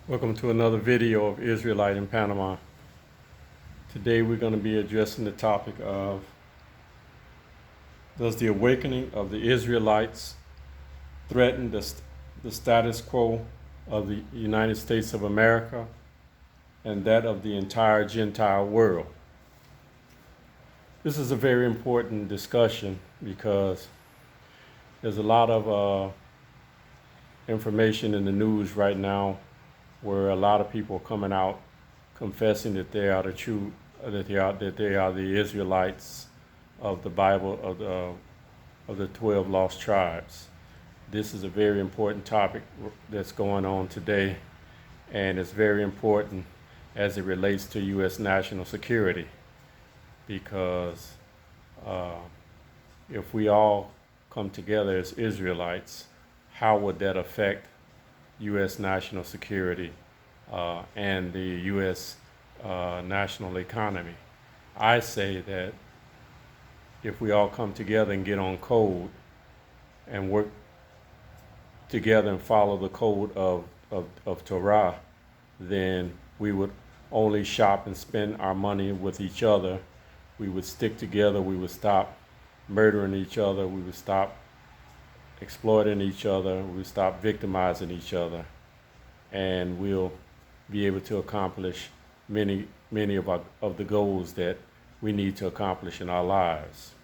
Welcome to another video of Israelite in Panama. Today we're going to be addressing the topic of, does the awakening of the Israelites threaten the status quo of the United States of America and that of the entire Gentile world? This is a very important discussion because there's a lot of information in the news right now where a lot of people are coming out confessing that they are the true, that they are the Israelites of the Bible of the 12 lost tribes. This is a very important topic that's going on today, and it's very important as it relates to U.S. national security, because if we all come together as Israelites, how would that affect U.S. national security and the U.S. National economy? I say that if we all come together and get on code and work together and follow the code of Torah, then we would only shop and spend our money with each other. We would stick together. We would stop murdering each other. We would stop exploiting each other. We stop victimizing each other, and we'll be able to accomplish many of the goals that we need to accomplish in our lives.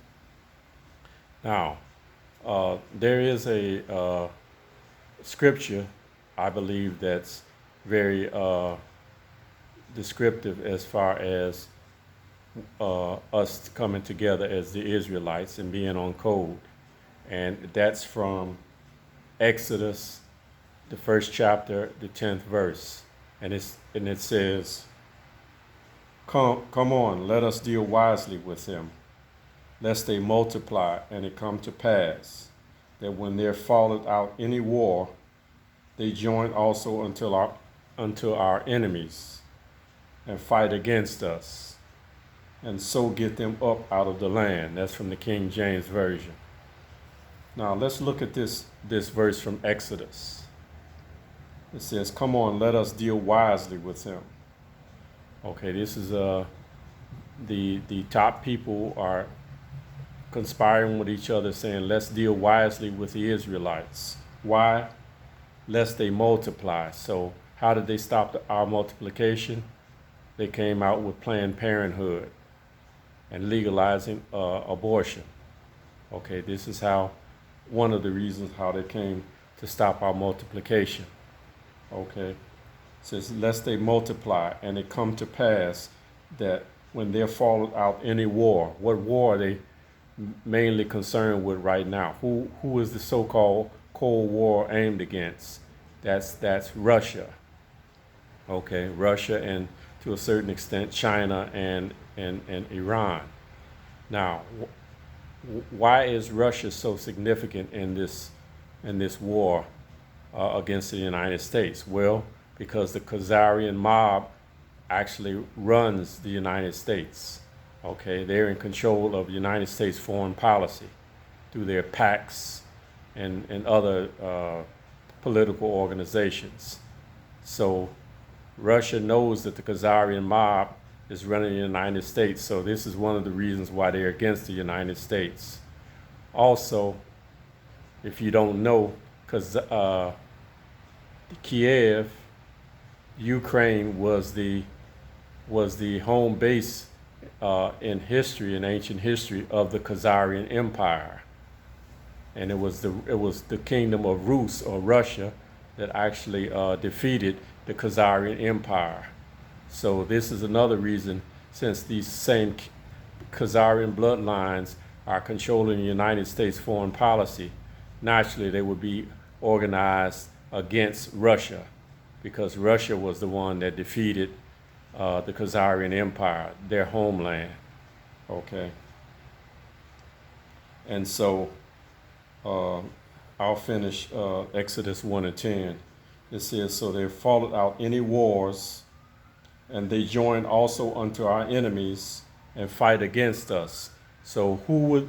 Now, there is a scripture, I believe, that's very descriptive as far as us coming together as the Israelites and being on code. And that's from Exodus, the first chapter, the 10th verse. And it says, Come on, let us deal wisely with them, lest they multiply, and it come to pass, that when there falleth out any war, they join also unto our enemies, and fight against us, and so get them up out of the land. That's from the King James Version. Now let's look at this verse from Exodus. It says, come on, let us deal wisely with him. Okay, this is the top people are conspiring with each other, saying, let's deal wisely with the Israelites. Why? Lest they multiply. So how did they stop our multiplication? They came out with Planned Parenthood and legalizing abortion. Okay, this is one of the reasons how they came to stop our multiplication. Okay, it says, lest they multiply, and it come to pass that when there falleth out any war. What war are they mainly concerned with right now? Who is the so-called Cold War aimed against? That's Russia. Okay, Russia, and to a certain extent China and Iran. Now, why is Russia so significant in this war against the United States? Well, because the Khazarian mob actually runs the United States. Okay, they're in control of United States foreign policy through their PACs and other political organizations. So Russia knows that the Khazarian mob is running the United States, so this is one of the reasons why they're against the United States. Also, if you don't know, because Kiev, Ukraine was the home base in history, in ancient history, of the Khazarian Empire, and it was the kingdom of Rus, or Russia, that actually defeated the Khazarian Empire. So this is another reason, since these same Khazarian bloodlines are controlling the United States foreign policy, naturally they would be organized against Russia, because Russia was the one that defeated the Khazarian Empire, their homeland. Okay. And so I'll finish Exodus 1 and 10. It says, so there falleth out any wars, and they join also unto our enemies, and fight against us. So who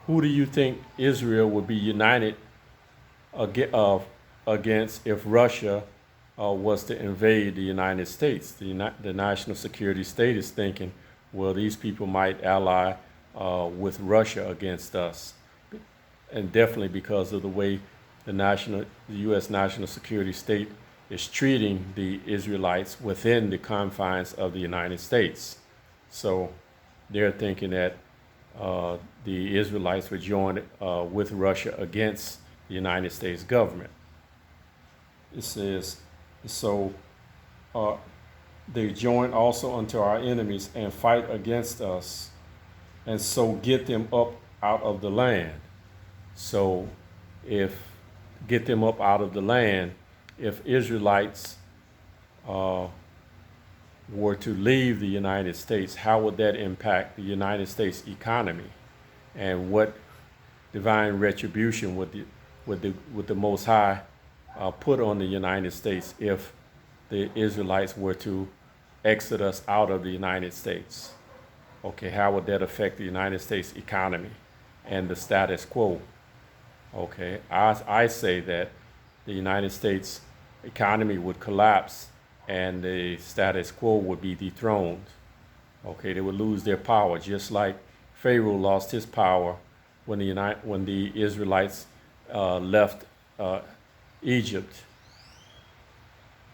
do you think Israel would be united against if Russia was to invade the United States. The national security state is thinking, well, these people might ally with Russia against us, and definitely because of the way the U.S. national security state is treating the Israelites within the confines of the United States. So they're thinking that the Israelites would join with Russia against the United States government. It says, so they join also unto our enemies and fight against us, and so get them up out of the land. So if get them up out of the land, if Israelites were to leave the United States, how would that impact the United States economy? And what divine retribution would the Most High put on the United States if the Israelites were to exit us out of the United States? Okay, how would that affect the United States economy and the status quo? Okay, I say that the United States economy would collapse and the status quo would be dethroned. Okay, they would lose their power, just like Pharaoh lost his power when the Israelites left Egypt.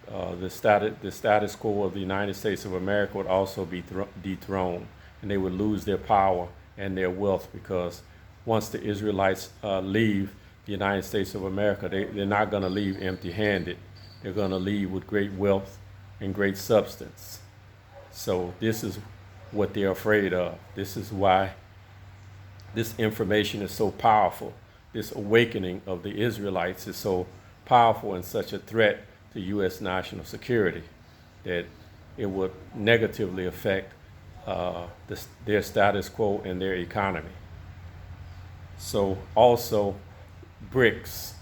The status quo of the United States of America would also be dethroned, and they would lose their power and their wealth, because once the Israelites leave the United States of America, they're not going to leave empty-handed. They're going to leave with great wealth and great substance. So this is what they're afraid of. This is why this information is so powerful. This awakening of the Israelites is so powerful and such a threat to U.S. national security that it would negatively affect their status quo and their economy. So also BRICS,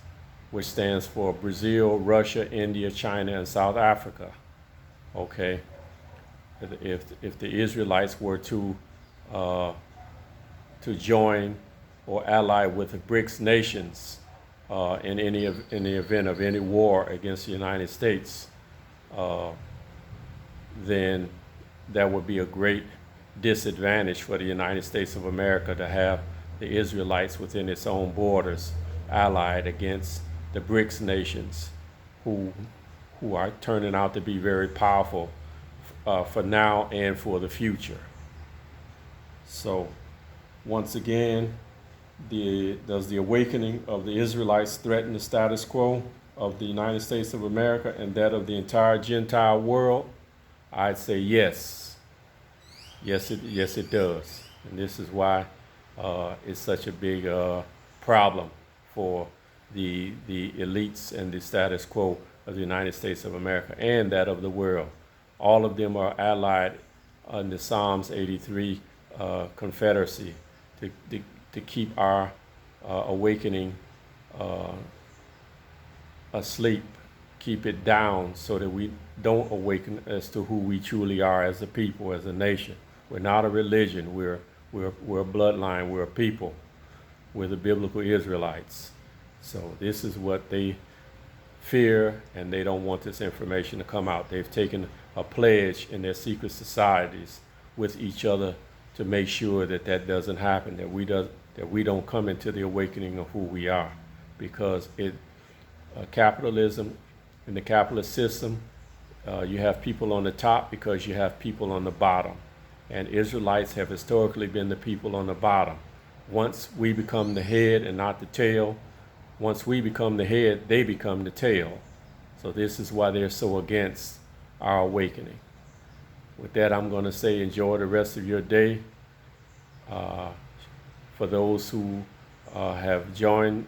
which stands for Brazil, Russia, India, China, and South Africa. Okay, if the Israelites were to join or ally with the BRICS nations in the event of any war against the United States, then that would be a great disadvantage for the United States of America to have the Israelites within its own borders allied against the BRICS nations, who are turning out to be very powerful for now and for the future. So once again, does the awakening of the Israelites threaten the status quo of the United States of America and that of the entire Gentile world? I'd say yes. Yes, it does. And this is why it's such a big problem for the elites and the status quo of the United States of America and that of the world. All of them are allied under Psalms 83 confederacy to keep our awakening asleep, keep it down so that we don't awaken as to who we truly are as a people, as a nation. We're not a religion, we're a bloodline, we're a people. We're the biblical Israelites. So this is what they fear, and they don't want this information to come out. They've taken a pledge in their secret societies with each other to make sure that that doesn't happen, that we don't come into the awakening of who we are, because capitalism, in the capitalist system, you have people on the top because you have people on the bottom, and Israelites have historically been the people on the bottom. Once we become the head and not the tail, once we become the head, they become the tail. So this is why they're so against our awakening. With that, I'm going to say enjoy the rest of your day. For those who have joined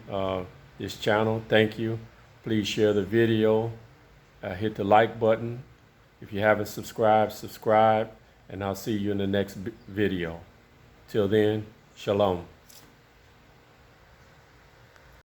this channel, thank you. Please share the video. Hit the like button. If you haven't subscribed, subscribe. And I'll see you in the next video. Till then, shalom.